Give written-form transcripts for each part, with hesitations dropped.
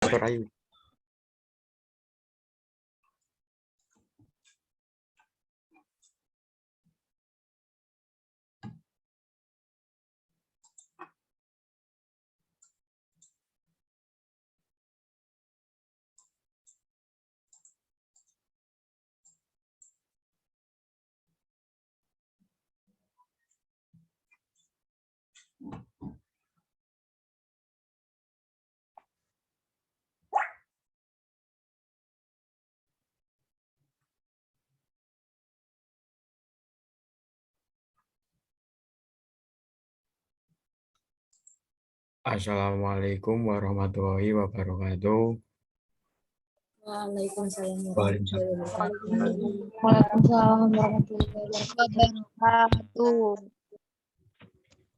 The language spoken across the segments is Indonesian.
Dr. Ayu. Assalamualaikum warahmatullahi wabarakatuh. Waalaikumsalam Waalaikumsalam. warahmatullahi wabarakatuh.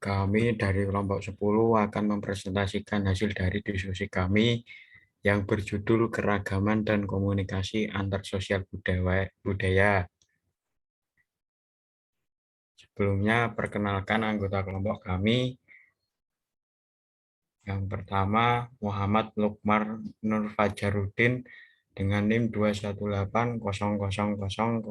Kami dari kelompok 10 akan mempresentasikan hasil dari diskusi kami yang berjudul Keragaman dan Komunikasi Antar Sosial Budaya. Sebelumnya, perkenalkan anggota kelompok kami. Yang pertama, Muhammad Lukmar Nur Fajarudin dengan NIM 218000024.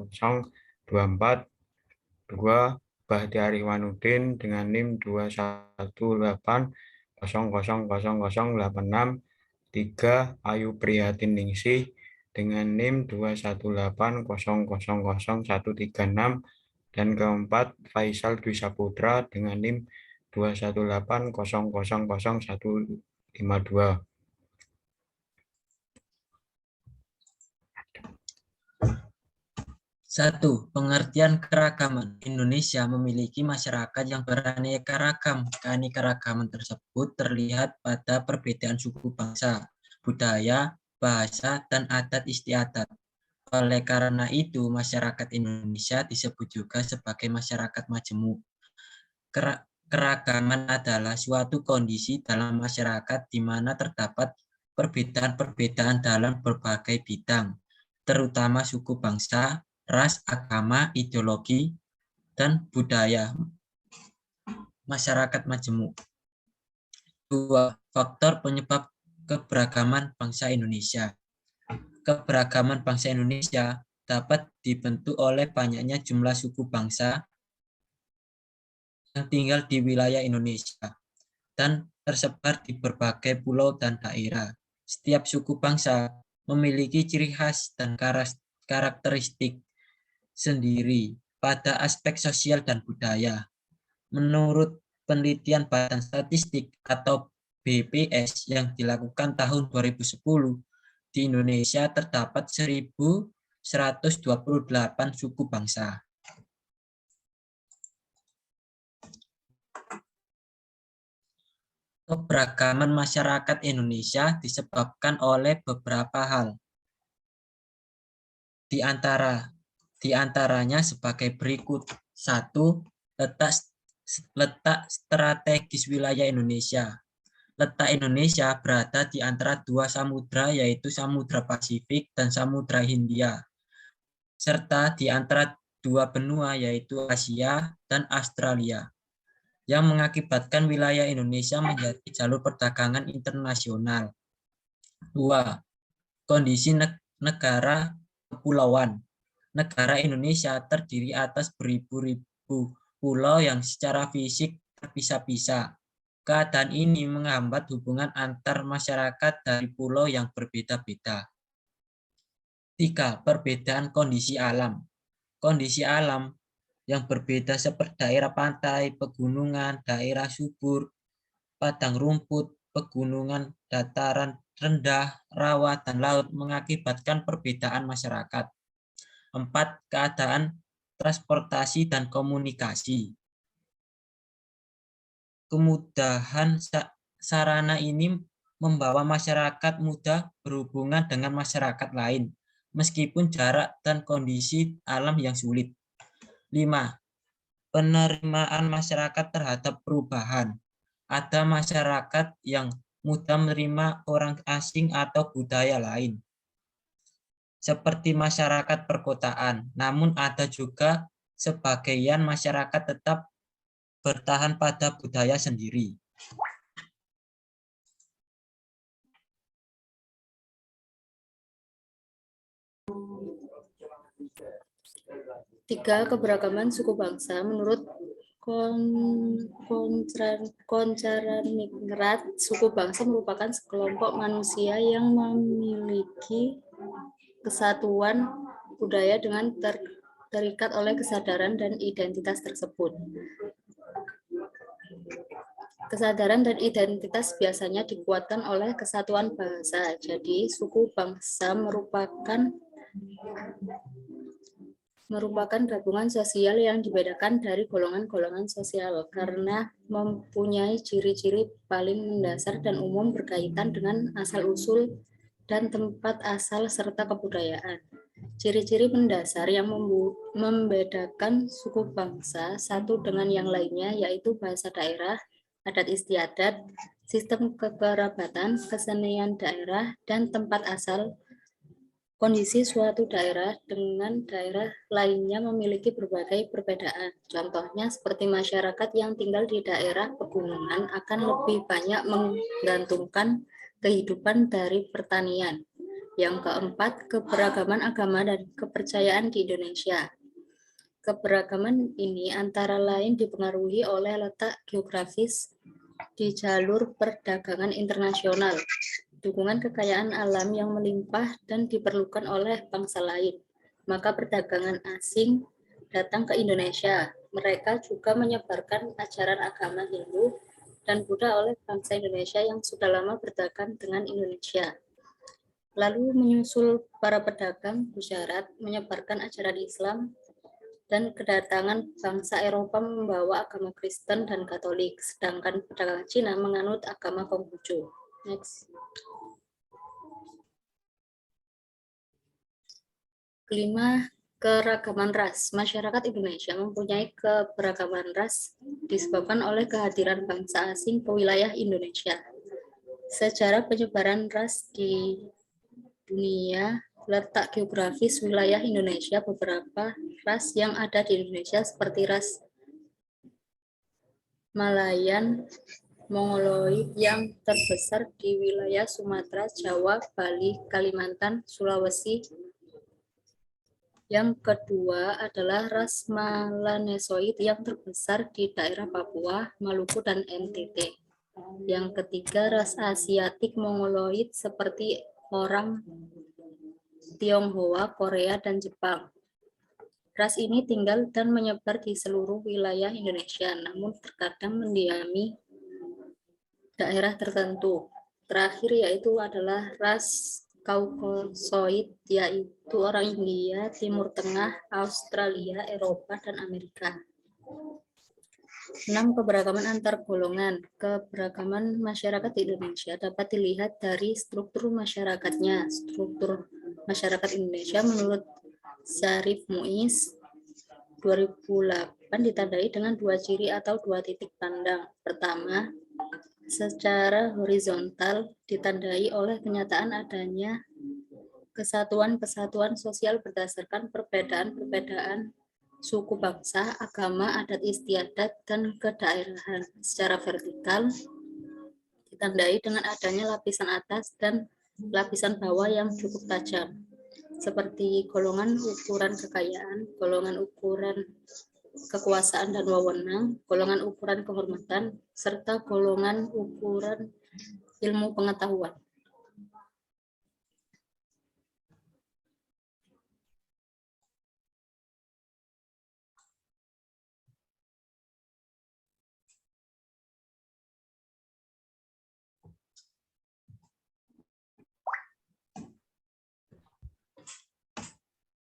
2. Bahtiar Iwanuddin dengan NIM 218000086. 3. Ayu Prihatin-Ningsih dengan NIM 218000136. Dan keempat, Faisal Dwi Saputra dengan NIM 218000152. 1. Pengertian keragaman. Indonesia memiliki masyarakat yang beraneka ragam. Keanekaragaman tersebut terlihat pada perbedaan suku bangsa, budaya, bahasa, dan adat istiadat. Oleh karena itu, masyarakat Indonesia disebut juga sebagai masyarakat majemuk. Keragaman adalah suatu kondisi dalam masyarakat di mana terdapat perbedaan-perbedaan dalam berbagai bidang, terutama suku bangsa, ras, agama, ideologi, dan budaya masyarakat majemuk. 2. Faktor penyebab keberagaman bangsa Indonesia. Keberagaman bangsa Indonesia dapat dibentuk oleh banyaknya jumlah suku bangsa yang tinggal di wilayah Indonesia dan tersebar di berbagai pulau dan daerah. Setiap suku bangsa memiliki ciri khas dan karakteristik sendiri pada aspek sosial dan budaya. Menurut penelitian Badan Statistik atau BPS yang dilakukan tahun 2010, di Indonesia terdapat 1.128 suku bangsa. Keberagaman masyarakat Indonesia disebabkan oleh beberapa hal. Di antaranya sebagai berikut. 1. Letak strategis wilayah Indonesia. Letak Indonesia berada di antara dua samudra, yaitu Samudra Pasifik dan Samudra Hindia, serta di antara dua benua, yaitu Asia dan Australia, yang mengakibatkan wilayah Indonesia menjadi jalur perdagangan internasional. 2. Kondisi negara kepulauan. Negara Indonesia terdiri atas beribu-ribu pulau yang secara fisik terpisah-pisah. Keadaan ini menghambat hubungan antar masyarakat dari pulau yang berbeda-beda. 3. Perbedaan kondisi alam. Kondisi alam yang berbeda seperti daerah pantai, pegunungan, daerah subur, padang rumput, pegunungan, dataran rendah, rawa, dan laut mengakibatkan perbedaan masyarakat. 4. Keadaan transportasi dan komunikasi. Kemudahan sarana ini membawa masyarakat mudah berhubungan dengan masyarakat lain, meskipun jarak dan kondisi alam yang sulit. 5. Penerimaan masyarakat terhadap perubahan. Ada masyarakat yang mudah menerima orang asing atau budaya lain, seperti masyarakat perkotaan. Namun ada juga sebagian masyarakat tetap bertahan pada budaya sendiri. 3. Keberagaman suku bangsa. Menurut Koncaraningrat, suku bangsa merupakan sekelompok manusia yang memiliki kesatuan budaya dengan terikat oleh kesadaran dan identitas tersebut. Kesadaran dan identitas biasanya dikuatkan oleh kesatuan bahasa. Jadi, suku bangsa merupakan gabungan sosial yang dibedakan dari golongan-golongan sosial karena mempunyai ciri-ciri paling mendasar dan umum berkaitan dengan asal-usul dan tempat asal serta kebudayaan. Ciri-ciri mendasar yang membedakan suku bangsa satu dengan yang lainnya yaitu bahasa daerah, adat istiadat, sistem kekerabatan, kesenian daerah, dan tempat asal. Kondisi suatu daerah dengan daerah lainnya memiliki berbagai perbedaan. Contohnya seperti masyarakat yang tinggal di daerah pegunungan akan lebih banyak menggantungkan kehidupan dari pertanian. Yang keempat, keberagaman agama dan kepercayaan di Indonesia. Keberagaman ini antara lain dipengaruhi oleh letak geografis di jalur perdagangan internasional, dukungan kekayaan alam yang melimpah dan diperlukan oleh bangsa lain. Maka perdagangan asing datang ke Indonesia. Mereka juga menyebarkan ajaran agama Hindu dan Buddha oleh bangsa Indonesia yang sudah lama berdagang dengan Indonesia. Lalu menyusul para pedagang Gujarat menyebarkan ajaran Islam dan kedatangan bangsa Eropa membawa agama Kristen dan Katolik, sedangkan pedagang Cina menganut agama Konghucu. Next. Kelima, keragaman ras. Masyarakat Indonesia mempunyai keberagaman ras disebabkan oleh kehadiran bangsa asing ke wilayah Indonesia. Sejarah penyebaran ras di dunia, letak geografis wilayah Indonesia, beberapa ras yang ada di Indonesia seperti ras Malayan, Mongoloid yang terbesar di wilayah Sumatera, Jawa, Bali, Kalimantan, Sulawesi. Yang kedua adalah ras Melanesoid yang terbesar di daerah Papua, Maluku, dan NTT. Yang ketiga, ras Asiatik Mongoloid seperti orang Tionghoa, Korea, dan Jepang. Ras ini tinggal dan menyebar di seluruh wilayah Indonesia, namun terkadang mendiami daerah tertentu. Terakhir yaitu adalah ras Kaukasoid, yaitu orang India, Timur Tengah, Australia, Eropa, dan Amerika. 6. Keberagaman antar golongan. Keberagaman masyarakat di Indonesia dapat dilihat dari struktur masyarakatnya. Struktur masyarakat Indonesia menurut Syarif Muiz 2008 ditandai dengan 2 ciri atau 2 titik pandang. Pertama, secara horizontal ditandai oleh kenyataan adanya kesatuan-kesatuan sosial berdasarkan perbedaan-perbedaan suku bangsa, agama, adat istiadat, dan kedaerahan. Secara vertikal ditandai dengan adanya lapisan atas dan lapisan bawah yang cukup tajam, seperti golongan ukuran kekayaan, golongan ukuran kekuasaan dan wewenang, golongan ukuran kehormatan, serta golongan ukuran ilmu pengetahuan.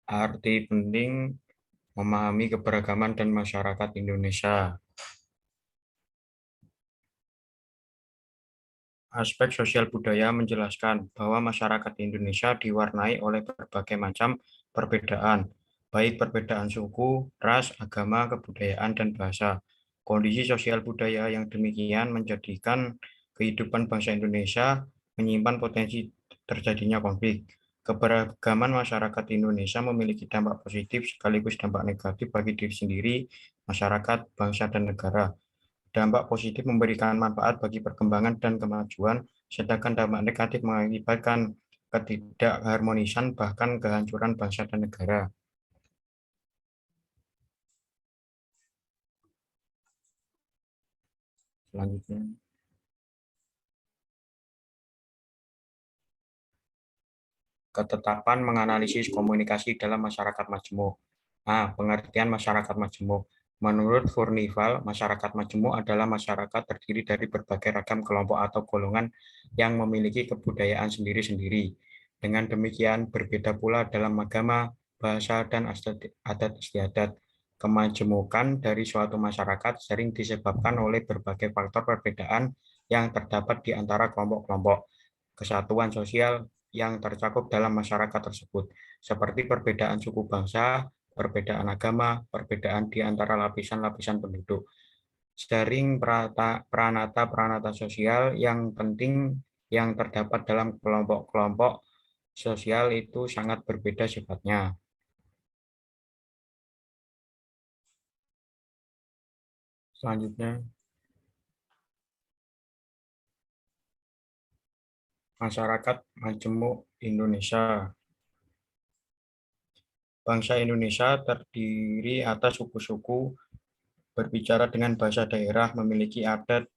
Arti penting memahami keberagaman dan masyarakat Indonesia. Aspek sosial budaya menjelaskan bahwa masyarakat Indonesia diwarnai oleh berbagai macam perbedaan, baik perbedaan suku, ras, agama, kebudayaan, dan bahasa. Kondisi sosial budaya yang demikian menjadikan kehidupan bangsa Indonesia menyimpan potensi terjadinya konflik. Keberagaman masyarakat Indonesia memiliki dampak positif sekaligus dampak negatif bagi diri sendiri, masyarakat, bangsa, dan negara. Dampak positif memberikan manfaat bagi perkembangan dan kemajuan, sedangkan dampak negatif mengakibatkan ketidakharmonisan bahkan kehancuran bangsa dan negara. Selanjutnya, ketetapan menganalisis komunikasi dalam masyarakat majemuk. Pengertian masyarakat majemuk. Menurut Furnival, masyarakat majemuk adalah masyarakat terdiri dari berbagai ragam kelompok atau golongan yang memiliki kebudayaan sendiri-sendiri. Dengan demikian, berbeda pula dalam agama, bahasa, dan adat istiadat. Kemajemukan dari suatu masyarakat sering disebabkan oleh berbagai faktor perbedaan yang terdapat di antara kelompok-kelompok kesatuan sosial yang tercakup dalam masyarakat tersebut, seperti perbedaan suku bangsa, perbedaan agama, perbedaan di antara lapisan-lapisan penduduk. Sering peranata-peranata sosial yang penting yang terdapat dalam kelompok-kelompok sosial itu sangat berbeda sifatnya. Selanjutnya, masyarakat majemuk Indonesia. Bangsa Indonesia terdiri atas suku-suku, berbicara dengan bahasa daerah, memiliki adat,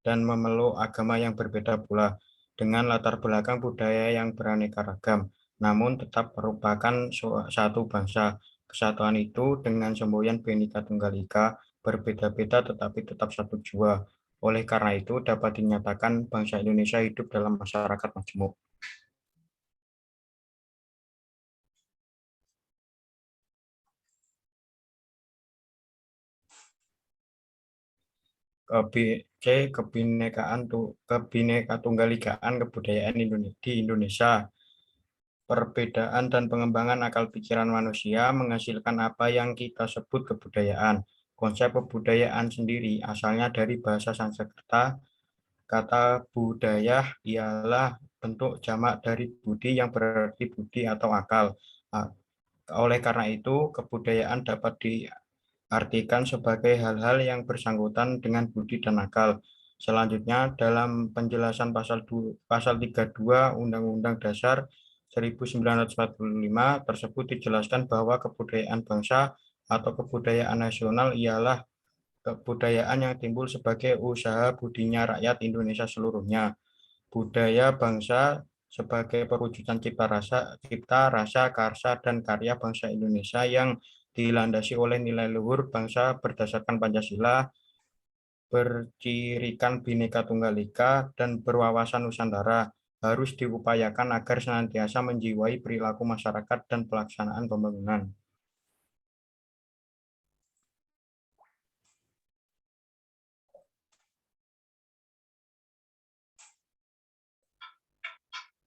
dan memeluk agama yang berbeda pula, dengan latar belakang budaya yang beraneka ragam, namun tetap merupakan satu bangsa. Kesatuan itu dengan semboyan Bhinneka Tunggal Ika berbeda-beda tetapi tetap satu jua. Oleh karena itu dapat dinyatakan bangsa Indonesia hidup dalam masyarakat majemuk. Kebinekaan kebudayaan di Indonesia. Perbedaan dan pengembangan akal pikiran manusia menghasilkan apa yang kita sebut kebudayaan. Konsep kebudayaan sendiri asalnya dari bahasa Sanskerta. Kata budaya ialah bentuk jamak dari budi yang berarti budi atau akal. Oleh karena itu, kebudayaan dapat diartikan sebagai hal-hal yang bersangkutan dengan budi dan akal. Selanjutnya, dalam penjelasan pasal 32 Undang-Undang Dasar 1945 tersebut dijelaskan bahwa kebudayaan bangsa atau kebudayaan nasional ialah kebudayaan yang timbul sebagai usaha budinya rakyat Indonesia seluruhnya. Budaya bangsa sebagai perwujudan cipta rasa, karsa, dan karya bangsa Indonesia yang dilandasi oleh nilai luhur bangsa berdasarkan Pancasila, bercirikan Bhinneka Tunggal Ika, dan berwawasan Nusantara harus diupayakan agar senantiasa menjiwai perilaku masyarakat dan pelaksanaan pembangunan.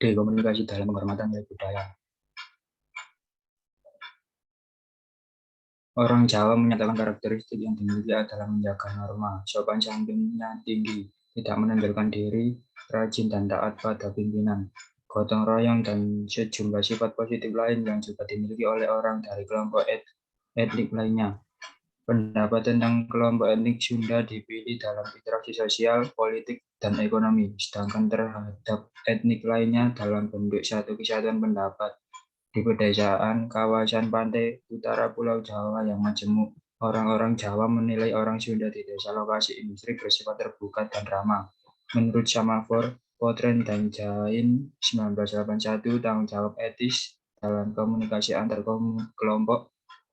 Komunikasi dalam penghormatan nilai budaya. Orang Jawa menyatakan karakteristik yang dimiliki adalah menjaga norma, sopan santunnya tinggi, tidak menonjolkan diri, rajin dan taat pada pimpinan, gotong royong, dan sejumlah sifat positif lain yang juga dimiliki oleh orang dari kelompok etnik lainnya. Pendapat tentang kelompok etnik Sunda dipilih dalam interaksi sosial, politik, dan ekonomi, sedangkan terhadap etnik lainnya dalam bentuk satu kesatuan pendapat. Di pedesaan kawasan pantai utara Pulau Jawa yang majemuk, orang-orang Jawa menilai orang Sunda di desa lokasi industri bersifat terbuka dan ramah. Menurut Samafor, Potren dan Jain 1981, tanggung jawab etis dalam komunikasi antar kelompok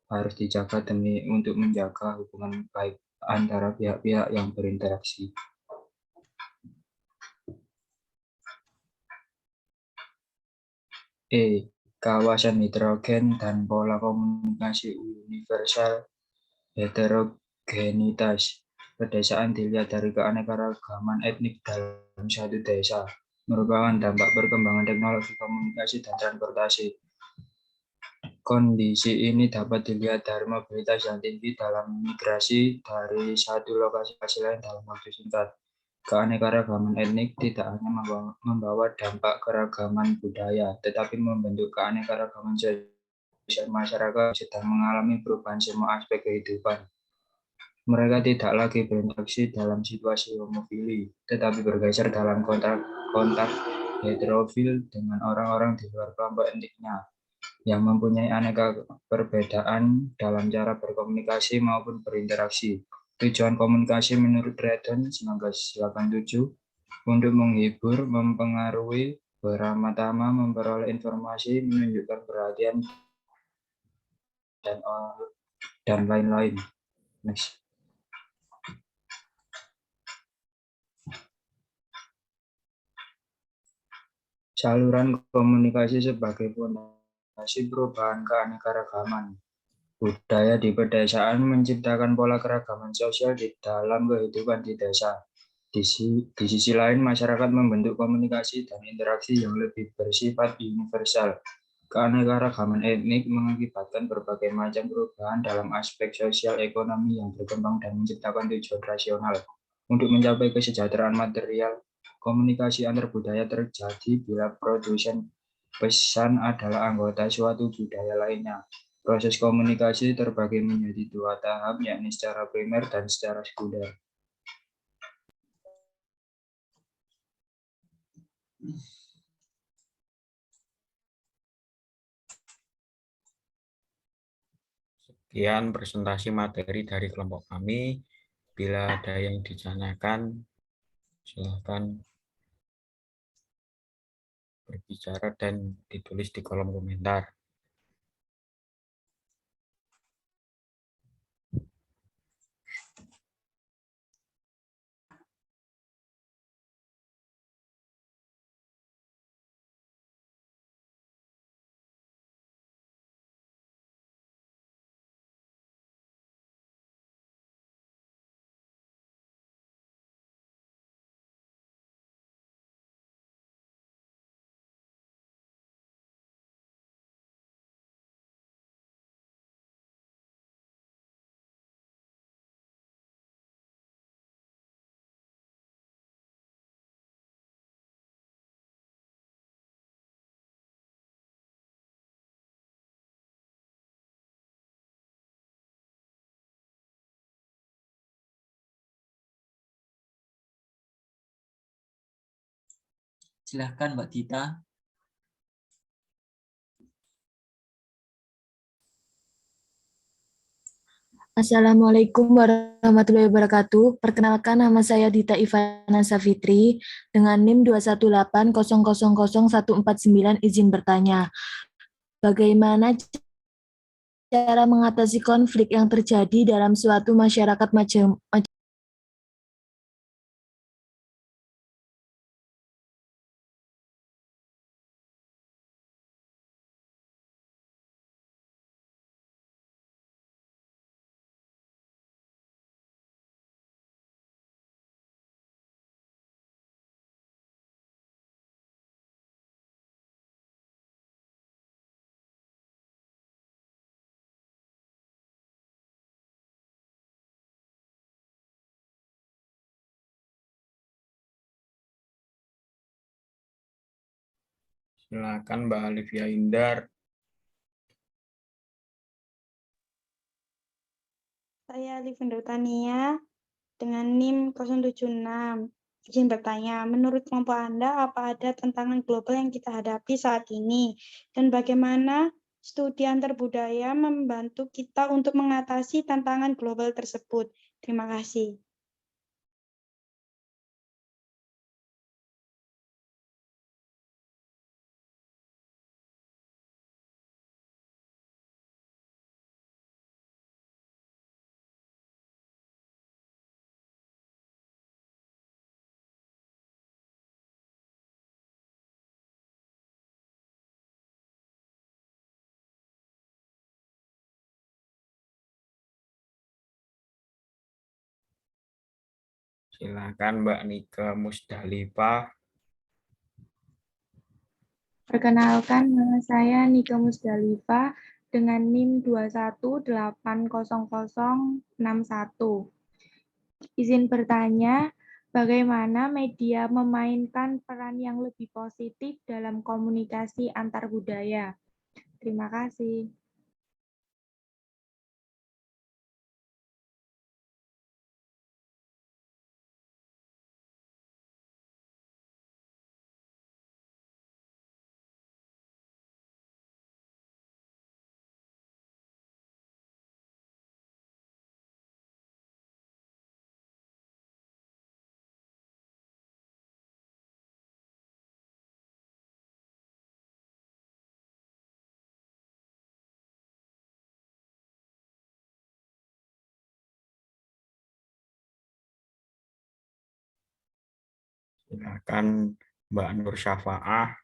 harus dijaga demi untuk menjaga hubungan baik antara pihak-pihak yang berinteraksi. Kawasan heterogen dan pola komunikasi universal heterogenitas. Pedesaan dilihat dari keanekaragaman etnik dalam satu desa, merupakan dampak perkembangan teknologi komunikasi dan transportasi. Kondisi ini dapat dilihat dari mobilitas yang tinggi dalam migrasi dari satu lokasi ke lain dalam waktu singkat. Keanekaragaman etnik tidak hanya membawa dampak keragaman budaya, tetapi membentuk keanekaragaman sosial masyarakat sedang mengalami perubahan semua aspek kehidupan. Mereka tidak lagi berinteraksi dalam situasi homofili, tetapi bergeser dalam kontak heterofil dengan orang-orang di luar kelompok etniknya, yang mempunyai aneka perbedaan dalam cara berkomunikasi maupun berinteraksi. Tujuan komunikasi menurut Redon 1987 untuk menghibur, mempengaruhi, beramah-tamah, memperoleh informasi, menunjukkan perhatian, dan lain-lain. Next. Saluran komunikasi sebagai fondasi perubahan keanekaragaman. Budaya di pedesaan menciptakan pola keragaman sosial di dalam kehidupan di desa. Di sisi lain, masyarakat membentuk komunikasi dan interaksi yang lebih bersifat universal. Keanekaragaman etnik mengakibatkan berbagai macam perubahan dalam aspek sosial ekonomi yang berkembang dan menciptakan tujuan rasional. Untuk mencapai kesejahteraan material, komunikasi antar budaya terjadi bila produsen pesan adalah anggota suatu budaya lainnya. Proses komunikasi terbagi menjadi dua tahap, yakni secara primer dan secara sekunder. Sekian presentasi materi dari kelompok kami. Bila ada yang ditanyakan, silakan berbicara dan ditulis di kolom komentar. Silahkan Mbak Dita. Assalamualaikum warahmatullahi wabarakatuh. Perkenalkan, nama saya Dita Ivana Safitri dengan NIM 218000149. Izin bertanya, bagaimana cara mengatasi konflik yang terjadi dalam suatu masyarakat macam Silakan Mbak Alivia Indar. Saya Livender Tania dengan NIM 076. Izin bertanya, menurut kelompok Anda, apa ada tantangan global yang kita hadapi saat ini? Dan bagaimana studi antar budaya membantu kita untuk mengatasi tantangan global tersebut? Terima kasih. Silakan Mbak Nika Musdalifah. Perkenalkan, nama saya Nika Musdalifah dengan NIM 2180061. Izin bertanya, bagaimana media memainkan peran yang lebih positif dalam komunikasi antar budaya? Terima kasih. Silakan Mbak Nur Syafaah.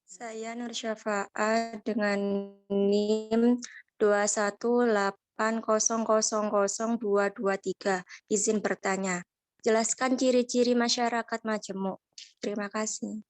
Saya Nur Syafaah dengan NIM 218000223. Izin bertanya. Jelaskan ciri-ciri masyarakat majemuk. Terima kasih.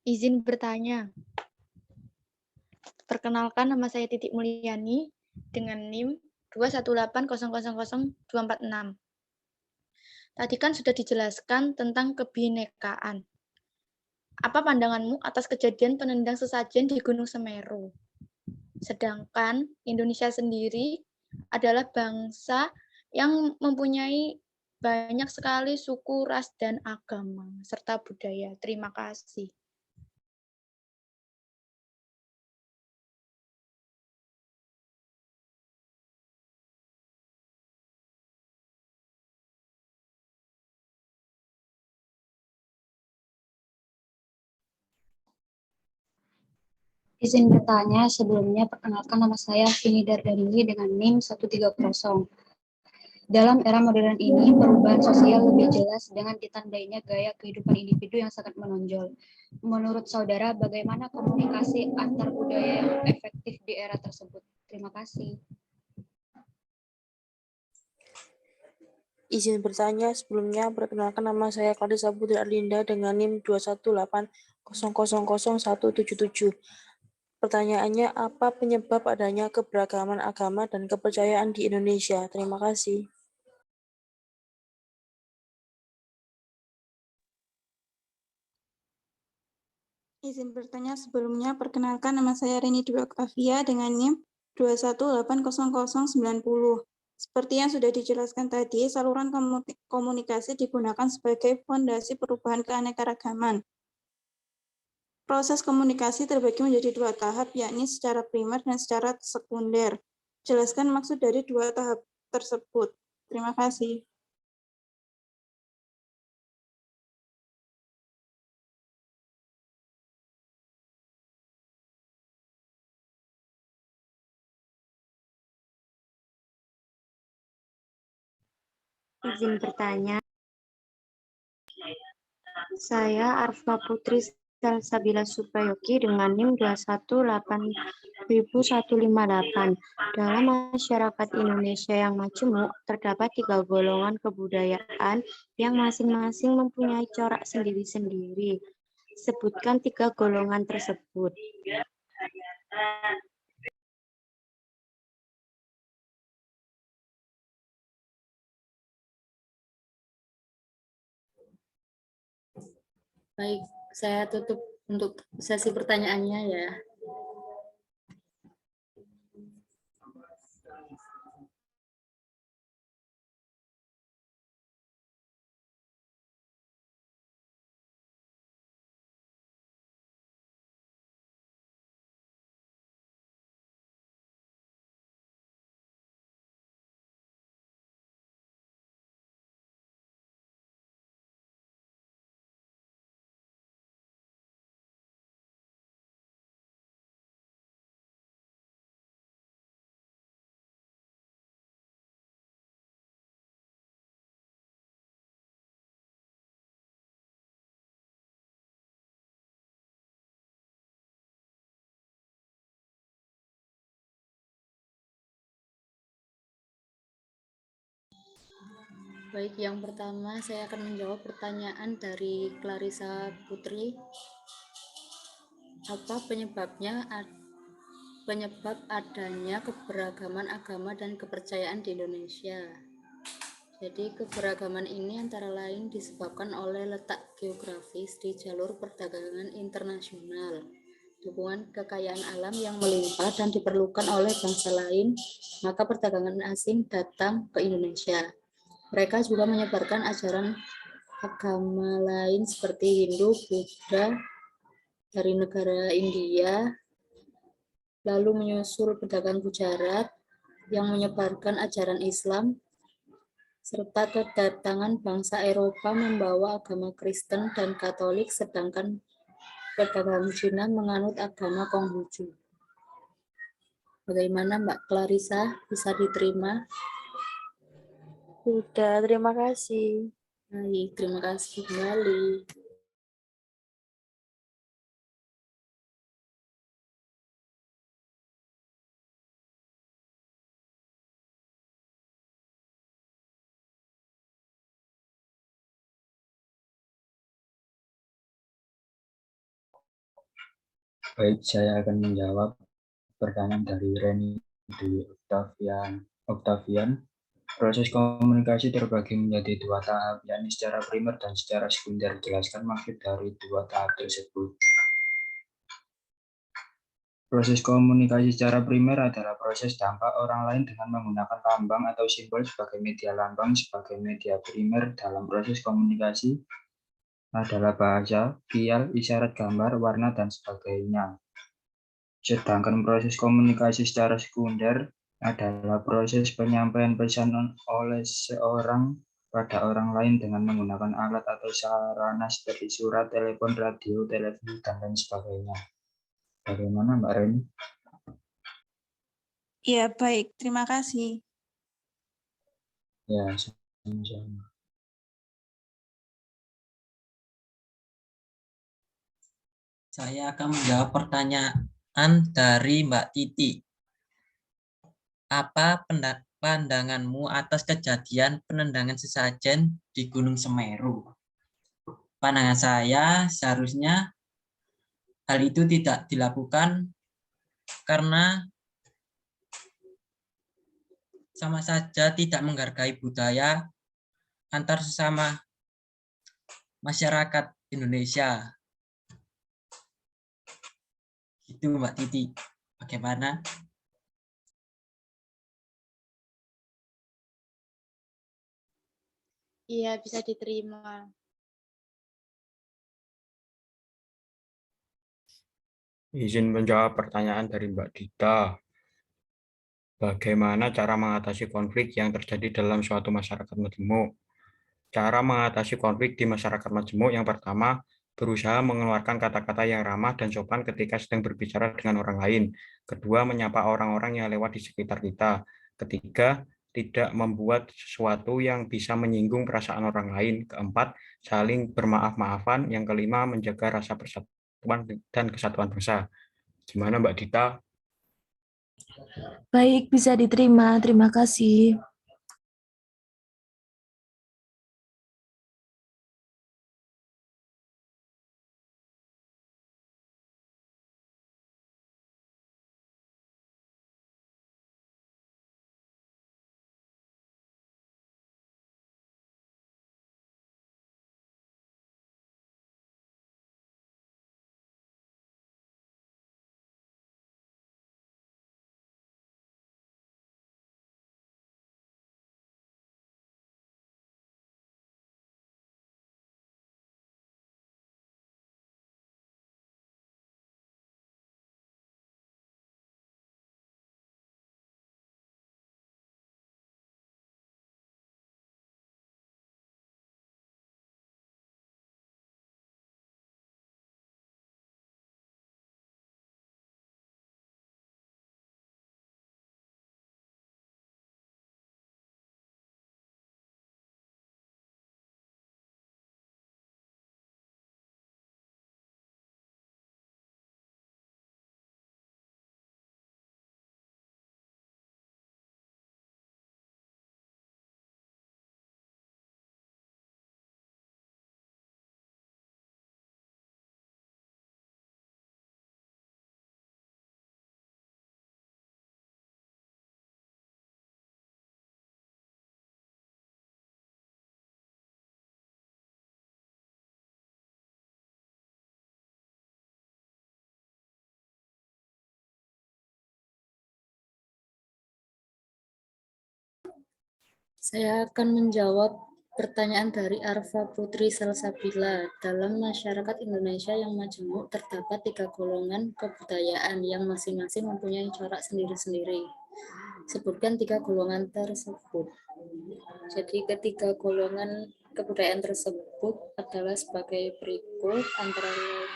Izin bertanya. Perkenalkan, nama saya Titik Mulyani dengan NIM 218000246. Tadi kan sudah dijelaskan tentang kebinekaan. Apa pandanganmu atas kejadian penendang sesajen di Gunung Semeru? Sedangkan Indonesia sendiri adalah bangsa yang mempunyai banyak sekali suku, ras, dan agama, serta budaya. Terima kasih. Izin bertanya, sebelumnya perkenalkan nama saya Vini Dardani dengan NIM 130. Dalam era modern ini, perubahan sosial lebih jelas dengan ditandainya gaya kehidupan individu yang sangat menonjol. Menurut saudara, bagaimana komunikasi antar budaya yang efektif di era tersebut? Terima kasih. Izin bertanya, sebelumnya perkenalkan nama saya Clarissa Putri Arlinda dengan NIM 218000177. Pertanyaannya, apa penyebab adanya keberagaman agama dan kepercayaan di Indonesia? Terima kasih. Izin bertanya sebelumnya, perkenalkan nama saya Reni Dwi Oktavia dengan NIM 2180090. Seperti yang sudah dijelaskan tadi, saluran komunikasi digunakan sebagai fondasi perubahan keanekaragaman. Proses komunikasi terbagi menjadi dua tahap, yakni secara primer dan secara sekunder. Jelaskan maksud dari dua tahap tersebut. Terima kasih. Izin bertanya. Saya Arfa Putri Salsabila Suprayogi dengan NIM 218.158. Dalam masyarakat Indonesia yang majemuk, terdapat 3 golongan kebudayaan yang masing-masing mempunyai corak sendiri-sendiri. Sebutkan 3 golongan tersebut. Baik, saya tutup untuk sesi pertanyaannya ya. Baik, yang pertama saya akan menjawab pertanyaan dari Clarissa Putri. Apa penyebab adanya keberagaman agama dan kepercayaan di Indonesia? Jadi keberagaman ini antara lain disebabkan oleh letak geografis di jalur perdagangan internasional, dukungan kekayaan alam yang melimpah dan diperlukan oleh bangsa lain, maka perdagangan asing datang ke Indonesia. Mereka juga menyebarkan ajaran agama lain seperti Hindu, Buddha dari negara India, lalu menyusul pedagang Gujarat yang menyebarkan ajaran Islam, serta kedatangan bangsa Eropa membawa agama Kristen dan Katolik, sedangkan pedagang Cina menganut agama Konghucu. Bagaimana Mbak Clarissa, bisa diterima? Sudah, terima kasih. Baik, terima kasih kembali. Baik, saya akan menjawab pertanyaan dari Reni Dwi Octavian. Proses komunikasi terbagi menjadi dua tahap, yakni secara primer dan secara sekunder. Jelaskan maksud dari dua tahap tersebut. Proses komunikasi secara primer adalah proses dampak orang lain dengan menggunakan lambang atau simbol sebagai media. Lambang sebagai media primer dalam proses komunikasi adalah bahasa, kial, isyarat gambar, warna, dan sebagainya. Sedangkan proses komunikasi secara sekunder adalah proses penyampaian pesan oleh seorang pada orang lain dengan menggunakan alat atau sarana seperti surat, telepon, radio, televisi, dan lain sebagainya. Bagaimana Mbak Reni? Ya, baik. Terima kasih. Ya, sama-sama. Saya akan menjawab pertanyaan dari Mbak Titi. Apa pandanganmu atas kejadian penendangan sesajen di Gunung Semeru? Pandangan saya, seharusnya hal itu tidak dilakukan karena sama saja tidak menghargai budaya antar sesama masyarakat Indonesia. Itu Mbak Titi. Bagaimana? Iya, bisa diterima. Izin menjawab pertanyaan dari Mbak Dita. Bagaimana cara mengatasi konflik yang terjadi dalam suatu masyarakat majemuk? Cara mengatasi konflik di masyarakat majemuk yang pertama, berusaha mengeluarkan kata-kata yang ramah dan sopan ketika sedang berbicara dengan orang lain. Kedua, menyapa orang-orang yang lewat di sekitar kita. Ketiga, tidak membuat sesuatu yang bisa menyinggung perasaan orang lain. Keempat, saling bermaaf-maafan. Yang kelima, menjaga rasa persatuan dan kesatuan bangsa. Gimana Mbak Dita? Baik, bisa diterima. Terima kasih. Saya akan menjawab pertanyaan dari Arfa Putri Salsabila. Dalam masyarakat Indonesia yang majemuk terdapat 3 golongan kebudayaan yang masing-masing mempunyai corak sendiri-sendiri. Sebutkan 3 golongan tersebut. Jadi ketiga golongan kebudayaan tersebut adalah sebagai berikut, antara lain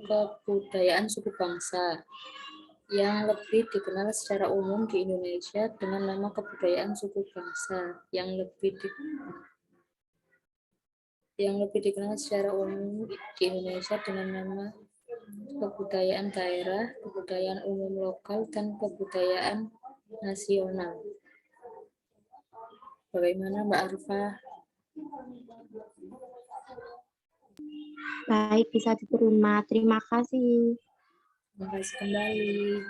kebudayaan suku bangsa yang lebih dikenal secara umum di Indonesia dengan nama kebudayaan suku bangsa, yang lebih dikenal secara umum di Indonesia dengan nama kebudayaan daerah, kebudayaan umum lokal, dan kebudayaan nasional. Bagaimana Mbak Arfa? Baik, bisa diterima. Terima kasih. Terima kasih kembali.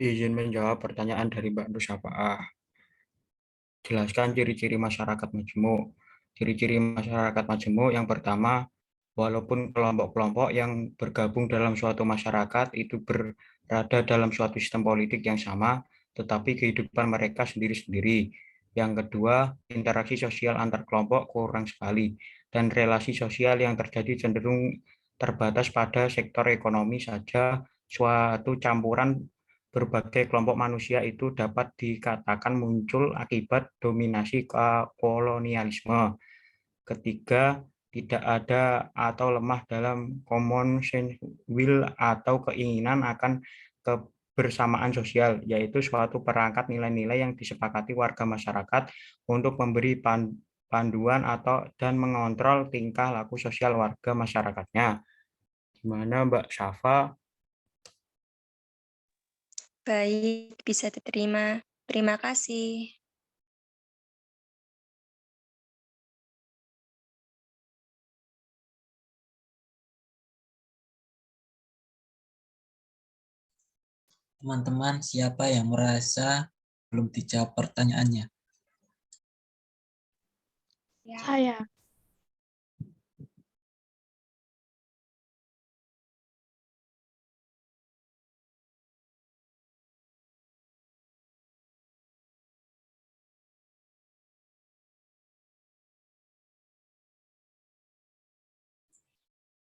Izin menjawab pertanyaan dari Mbak Nur Syafaah. Jelaskan ciri-ciri masyarakat majemuk. Ciri-ciri masyarakat majemuk yang pertama, walaupun kelompok-kelompok yang bergabung dalam suatu masyarakat itu berada dalam suatu sistem politik yang sama, tetapi kehidupan mereka sendiri-sendiri. Yang kedua, interaksi sosial antar kelompok kurang sekali, dan relasi sosial yang terjadi cenderung terbatas pada sektor ekonomi saja. Suatu campuran berbagai kelompok manusia itu dapat dikatakan muncul akibat dominasi kolonialisme. Ketiga, tidak ada atau lemah dalam common sense will atau keinginan akan kebersamaan sosial, yaitu suatu perangkat nilai-nilai yang disepakati warga masyarakat untuk memberi panduan atau dan mengontrol tingkah laku sosial warga masyarakatnya. Gimana Mbak Syafa? Baik, bisa diterima. Terima kasih. Teman-teman, siapa yang merasa belum dijawab pertanyaannya? Saya.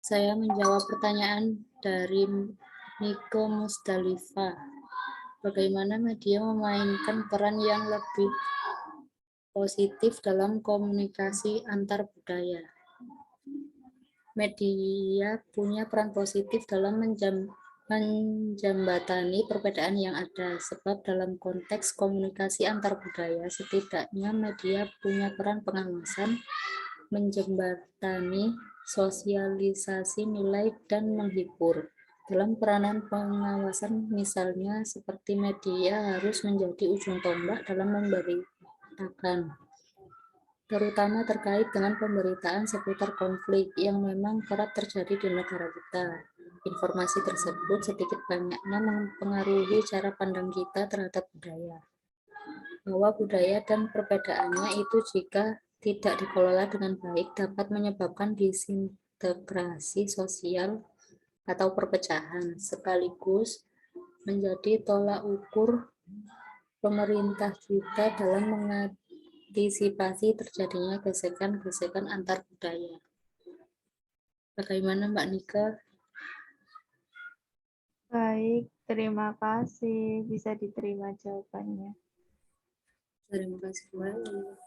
Saya menjawab pertanyaan dari Niko Musdalifa. Bagaimana media memainkan peran yang lebih positif dalam komunikasi antar budaya? Media punya peran positif dalam menjembatani perbedaan yang ada, sebab dalam konteks komunikasi antar budaya, setidaknya media punya peran pengawasan, menjembatani, sosialisasi nilai, dan menghibur. Dalam peranan pengawasan, misalnya seperti media harus menjadi ujung tombak dalam memberitakan, terutama terkait dengan pemberitaan seputar konflik yang memang kerap terjadi di negara kita. Informasi tersebut sedikit banyaknya mempengaruhi cara pandang kita terhadap budaya. Bahwa budaya dan perbedaannya itu jika tidak dikelola dengan baik dapat menyebabkan disintegrasi sosial atau perpecahan, sekaligus menjadi tolak ukur pemerintah kita dalam mengantisipasi terjadinya gesekan-gesekan antar budaya. Bagaimana Mbak Nika? Baik, terima kasih. Bisa diterima jawabannya. Terima kasih kembali.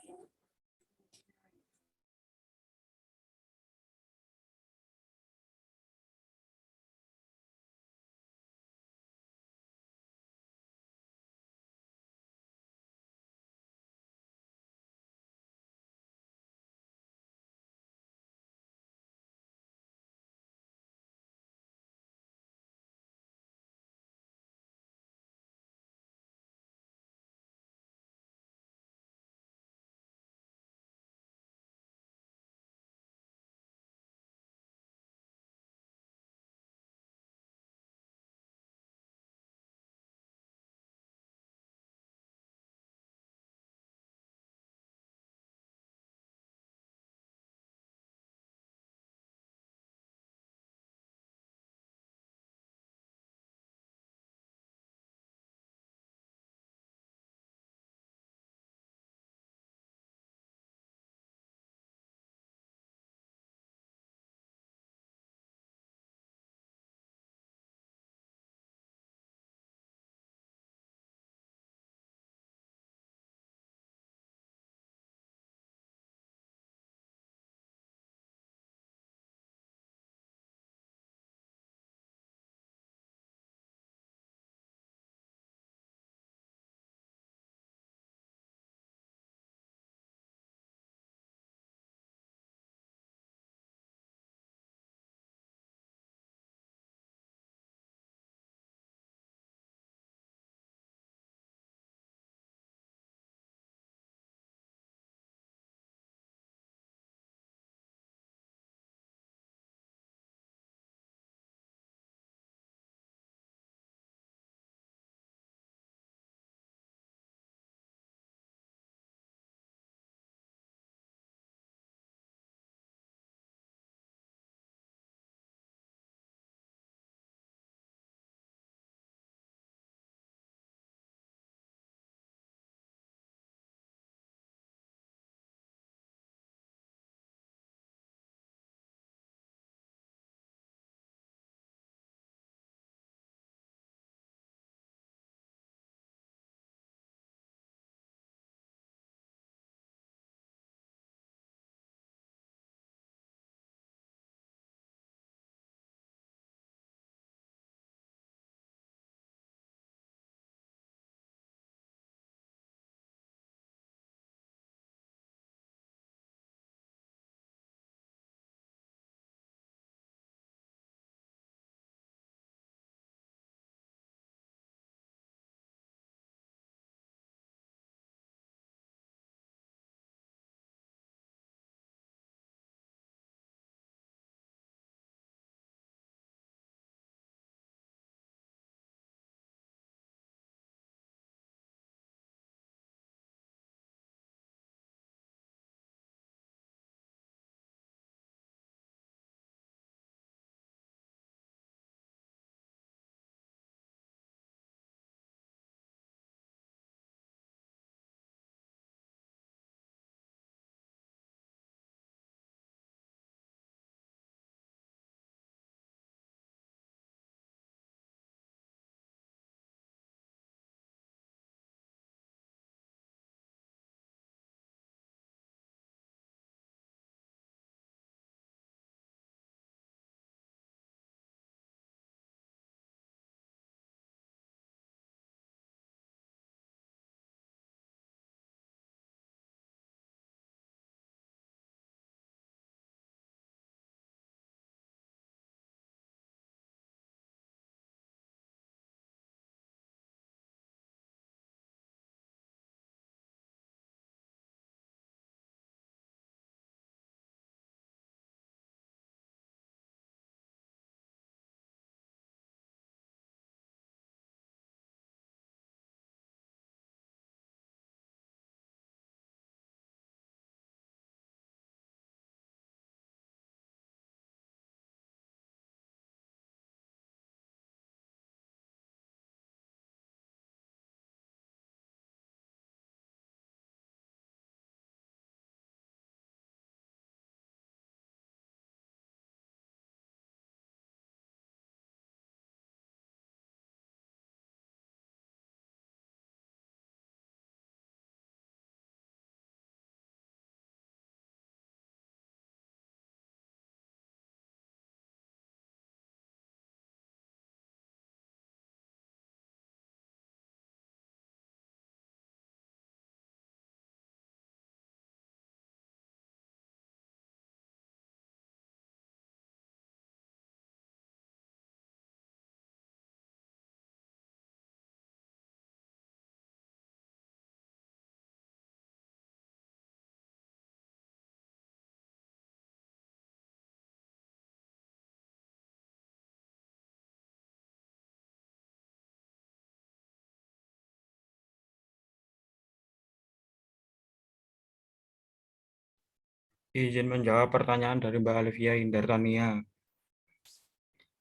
Izin menjawab pertanyaan dari Mbak Alivia Indartania.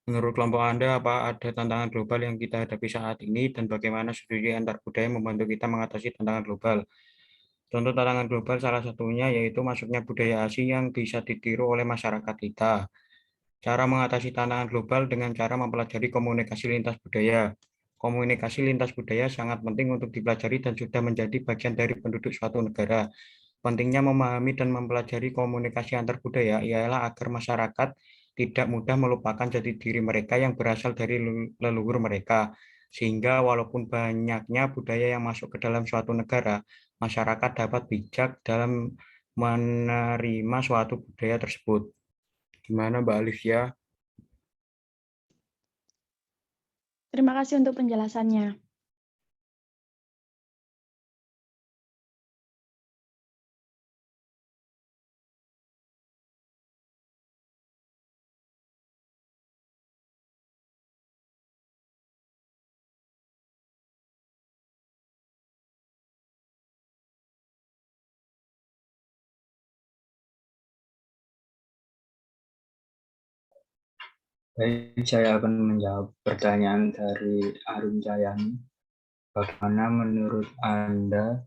Menurut kelompok Anda, apa ada tantangan global yang kita hadapi saat ini dan bagaimana studi antar budaya membantu kita mengatasi tantangan global? Contoh tantangan global salah satunya yaitu masuknya budaya asing yang bisa ditiru oleh masyarakat kita. Cara mengatasi tantangan global dengan cara mempelajari komunikasi lintas budaya. Komunikasi lintas budaya sangat penting untuk dipelajari dan sudah menjadi bagian dari penduduk suatu negara. Pentingnya memahami dan mempelajari komunikasi antar budaya ialah agar masyarakat tidak mudah melupakan jati diri mereka yang berasal dari leluhur mereka. Sehingga walaupun banyaknya budaya yang masuk ke dalam suatu negara, masyarakat dapat bijak dalam menerima suatu budaya tersebut. Gimana Mbak Alivia? Terima kasih untuk penjelasannya. Baik, saya akan menjawab pertanyaan dari Arum Jayani. Bagaimana menurut Anda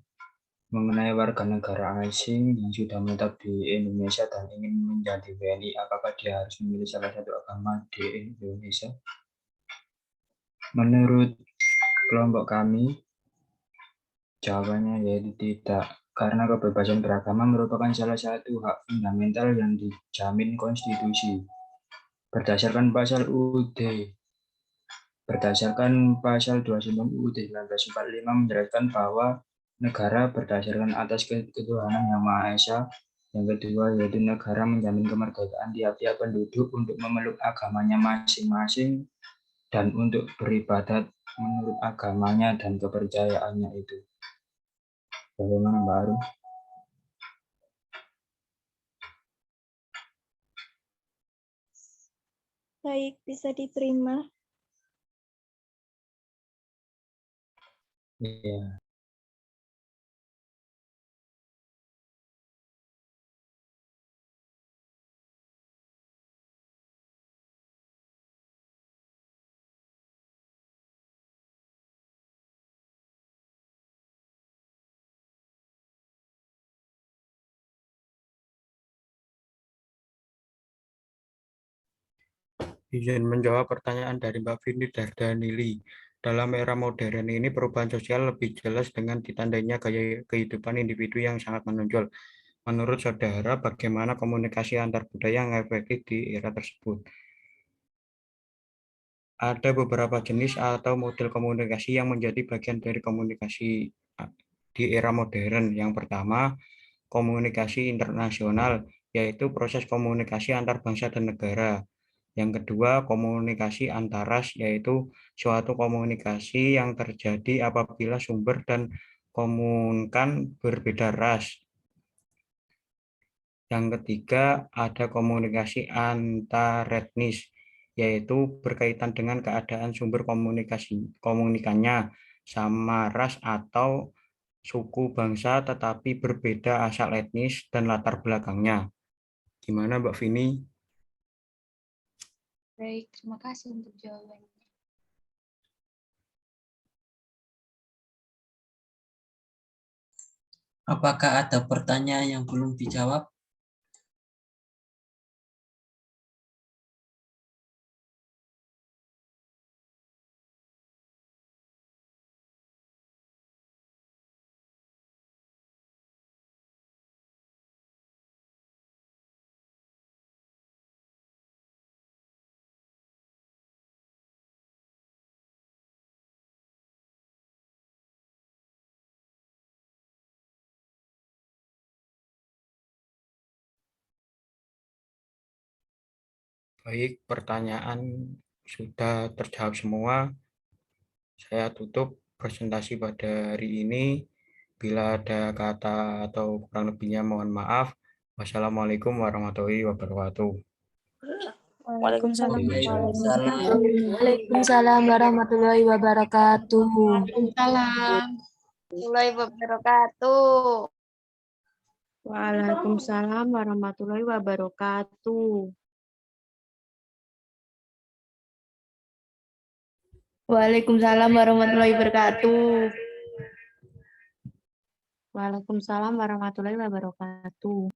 mengenai warga negara asing yang sudah menetap di Indonesia dan ingin menjadi WNI, apakah dia harus memilih salah satu agama di Indonesia? Menurut kelompok kami, jawabannya yaitu tidak, karena kebebasan beragama merupakan salah satu hak fundamental yang dijamin konstitusi. Berdasarkan pasal 29 UUD 1945 menjelaskan bahwa negara berdasarkan atas ketuhanan yang Maha Esa. Yang kedua yaitu negara menjamin kemerdekaan tiap-tiap penduduk untuk memeluk agamanya masing-masing dan untuk beribadat menurut agamanya dan kepercayaannya itu. Bagaimana Mbak Arum? Baik, bisa diterima. Iya. Izin menjawab pertanyaan dari Mbak Vini Dardanili. Dalam era modern ini perubahan sosial lebih jelas dengan ditandainya gaya kehidupan individu yang sangat menonjol. Menurut saudara, bagaimana komunikasi antar budaya yang efektif di era tersebut? Ada beberapa jenis atau model komunikasi yang menjadi bagian dari komunikasi di era modern. Yang pertama, komunikasi internasional, yaitu proses komunikasi antar bangsa dan negara. Yang kedua, komunikasi antaras, yaitu suatu komunikasi yang terjadi apabila sumber dan komunikan berbeda ras. Yang ketiga, ada komunikasi antaretnis, yaitu berkaitan dengan keadaan sumber komunikannya sama ras atau suku bangsa tetapi berbeda asal etnis dan latar belakangnya. Gimana Mbak Vini? Baik, terima kasih untuk jawabannya. Apakah ada pertanyaan yang belum dijawab? Baik, pertanyaan sudah terjawab semua. Saya tutup presentasi pada hari ini. Bila ada kata atau kurang lebihnya mohon maaf. Wassalamualaikum warahmatullahi wabarakatuh. Waalaikumsalam. Waalaikumsalam warahmatullahi wabarakatuh. Waalaikumsalam warahmatullahi wabarakatuh. Waalaikumsalam warahmatullahi wabarakatuh. Waalaikumsalam warahmatullahi wabarakatuh. Waalaikumsalam warahmatullahi wabarakatuh.